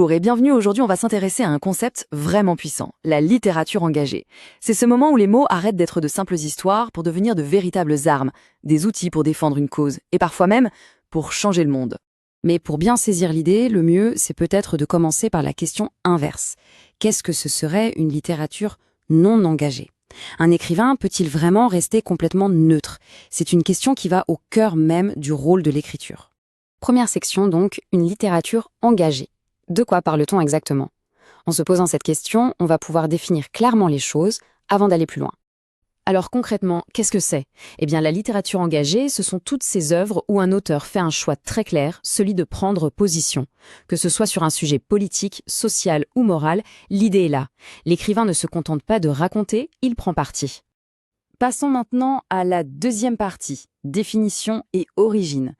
Bonjour et bienvenue. Aujourd'hui, on va s'intéresser à un concept vraiment puissant, la littérature engagée. C'est ce moment où les mots arrêtent d'être de simples histoires pour devenir de véritables armes, des outils pour défendre une cause, et parfois même pour changer le monde. Mais pour bien saisir l'idée, le mieux, c'est peut-être de commencer par la question inverse. Qu'est-ce que ce serait une littérature non engagée ? Un écrivain peut-il vraiment rester complètement neutre ? C'est une question qui va au cœur même du rôle de l'écriture. Première section donc, une littérature engagée. De quoi parle-t-on exactement ? En se posant cette question, on va pouvoir définir clairement les choses avant d'aller plus loin. Alors concrètement, qu'est-ce que c'est ? Eh bien, la littérature engagée, ce sont toutes ces œuvres où un auteur fait un choix très clair, celui de prendre position. Que ce soit sur un sujet politique, social ou moral, l'idée est là. L'écrivain ne se contente pas de raconter, il prend parti. Passons maintenant à la deuxième partie, définition et origine.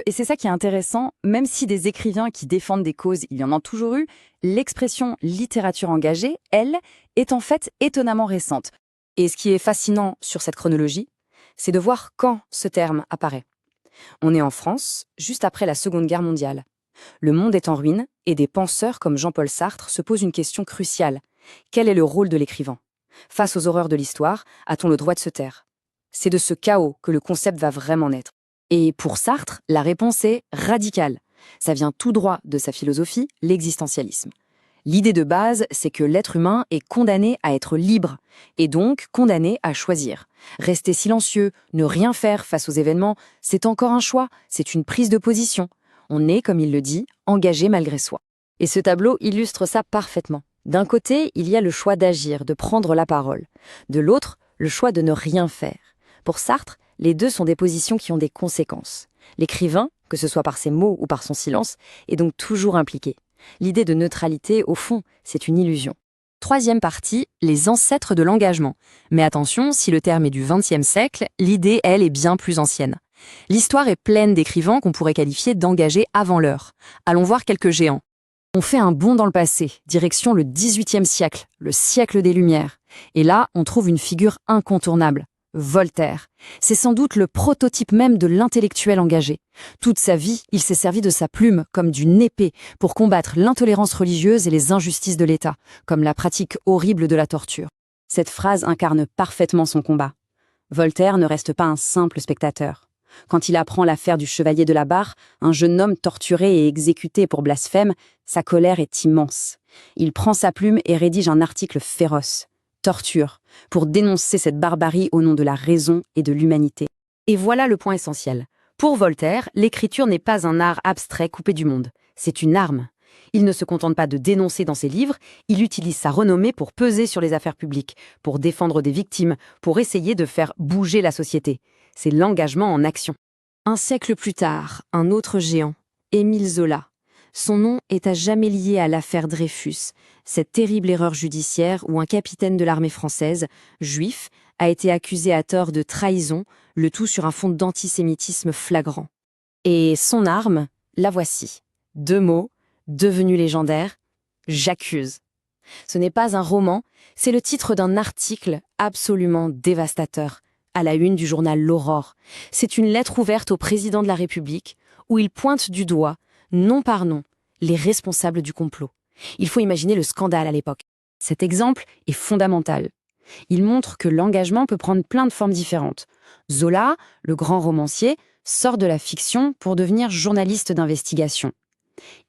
Et c'est ça qui est intéressant, même si des écrivains qui défendent des causes, il y en a toujours eu, l'expression littérature engagée, elle, est en fait étonnamment récente. Et ce qui est fascinant sur cette chronologie, c'est de voir quand ce terme apparaît. On est en France, juste après la Seconde Guerre mondiale. Le monde est en ruine et des penseurs comme Jean-Paul Sartre se posent une question cruciale. Quel est le rôle de l'écrivain ? Face aux horreurs de l'histoire, a-t-on le droit de se taire ? C'est de ce chaos que le concept va vraiment naître. Et pour Sartre, la réponse est radicale. Ça vient tout droit de sa philosophie, l'existentialisme. L'idée de base, c'est que l'être humain est condamné à être libre, et donc condamné à choisir. Rester silencieux, ne rien faire face aux événements, c'est encore un choix, c'est une prise de position. On est, comme il le dit, engagé malgré soi. Et ce tableau illustre ça parfaitement. D'un côté, il y a le choix d'agir, de prendre la parole. De l'autre, le choix de ne rien faire. Pour Sartre, les deux sont des positions qui ont des conséquences. L'écrivain, que ce soit par ses mots ou par son silence, est donc toujours impliqué. L'idée de neutralité, au fond, c'est une illusion. Troisième partie, les ancêtres de l'engagement. Mais attention, si le terme est du XXe siècle, l'idée, elle, est bien plus ancienne. L'histoire est pleine d'écrivains qu'on pourrait qualifier d'engagés avant l'heure. Allons voir quelques géants. On fait un bond dans le passé, direction le XVIIIe siècle, le siècle des Lumières. Et là, on trouve une figure incontournable, Voltaire. C'est sans doute le prototype même de l'intellectuel engagé. Toute sa vie, il s'est servi de sa plume comme d'une épée pour combattre l'intolérance religieuse et les injustices de l'État, comme la pratique horrible de la torture. Cette phrase incarne parfaitement son combat. Voltaire ne reste pas un simple spectateur. Quand il apprend l'affaire du chevalier de la Barre, un jeune homme torturé et exécuté pour blasphème, sa colère est immense. Il prend sa plume et rédige un article féroce, Torture, pour dénoncer cette barbarie au nom de la raison et de l'humanité. Et voilà le point essentiel. Pour Voltaire, l'écriture n'est pas un art abstrait coupé du monde, c'est une arme. Il ne se contente pas de dénoncer dans ses livres, il utilise sa renommée pour peser sur les affaires publiques, pour défendre des victimes, pour essayer de faire bouger la société. C'est l'engagement en action. Un siècle plus tard, un autre géant, Émile Zola. Son nom est à jamais lié à l'affaire Dreyfus, cette terrible erreur judiciaire où un capitaine de l'armée française, juif, a été accusé à tort de trahison, le tout sur un fond d'antisémitisme flagrant. Et son arme, la voici. 2 mots, devenus légendaires, j'accuse. Ce n'est pas un roman, c'est le titre d'un article absolument dévastateur, à la une du journal L'Aurore. C'est une lettre ouverte au président de la République, où il pointe du doigt, nom par nom, les responsables du complot. Il faut imaginer le scandale à l'époque. Cet exemple est fondamental. Il montre que l'engagement peut prendre plein de formes différentes. Zola, le grand romancier, sort de la fiction pour devenir journaliste d'investigation.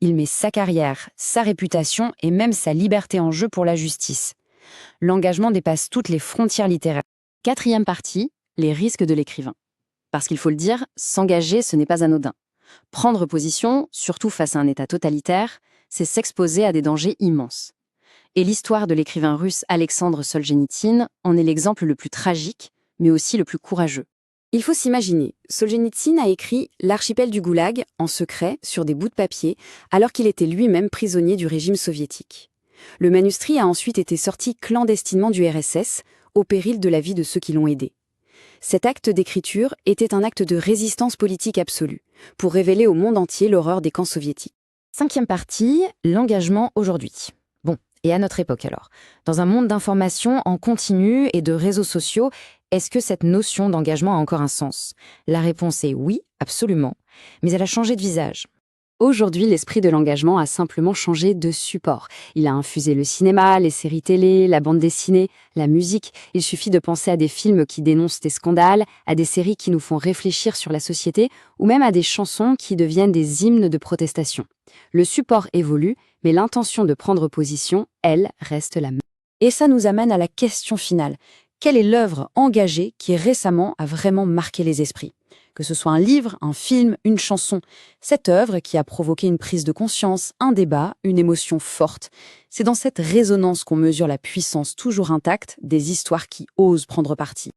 Il met sa carrière, sa réputation et même sa liberté en jeu pour la justice. L'engagement dépasse toutes les frontières littéraires. 4e partie, les risques de l'écrivain. Parce qu'il faut le dire, s'engager, ce n'est pas anodin. Prendre position, surtout face à un État totalitaire, c'est s'exposer à des dangers immenses. Et l'histoire de l'écrivain russe Alexandre Solzhenitsyn en est l'exemple le plus tragique, mais aussi le plus courageux. Il faut s'imaginer, Solzhenitsyn a écrit L'archipel du Goulag en secret sur des bouts de papier, alors qu'il était lui-même prisonnier du régime soviétique. Le manuscrit a ensuite été sorti clandestinement du RSS, au péril de la vie de ceux qui l'ont aidé. Cet acte d'écriture était un acte de résistance politique absolue, pour révéler au monde entier l'horreur des camps soviétiques. 5e partie, l'engagement aujourd'hui. Bon, et à notre époque alors, dans un monde d'information en continu et de réseaux sociaux, est-ce que cette notion d'engagement a encore un sens ? La réponse est oui, absolument, mais elle a changé de visage. Aujourd'hui, l'esprit de l'engagement a simplement changé de support. Il a infusé le cinéma, les séries télé, la bande dessinée, la musique. Il suffit de penser à des films qui dénoncent des scandales, à des séries qui nous font réfléchir sur la société, ou même à des chansons qui deviennent des hymnes de protestation. Le support évolue, mais l'intention de prendre position, elle, reste la même. Et ça nous amène à la question finale. Quelle est l'œuvre engagée qui récemment a vraiment marqué les esprits? Que ce soit un livre, un film, une chanson, cette œuvre qui a provoqué une prise de conscience, un débat, une émotion forte, c'est dans cette résonance qu'on mesure la puissance toujours intacte des histoires qui osent prendre parti.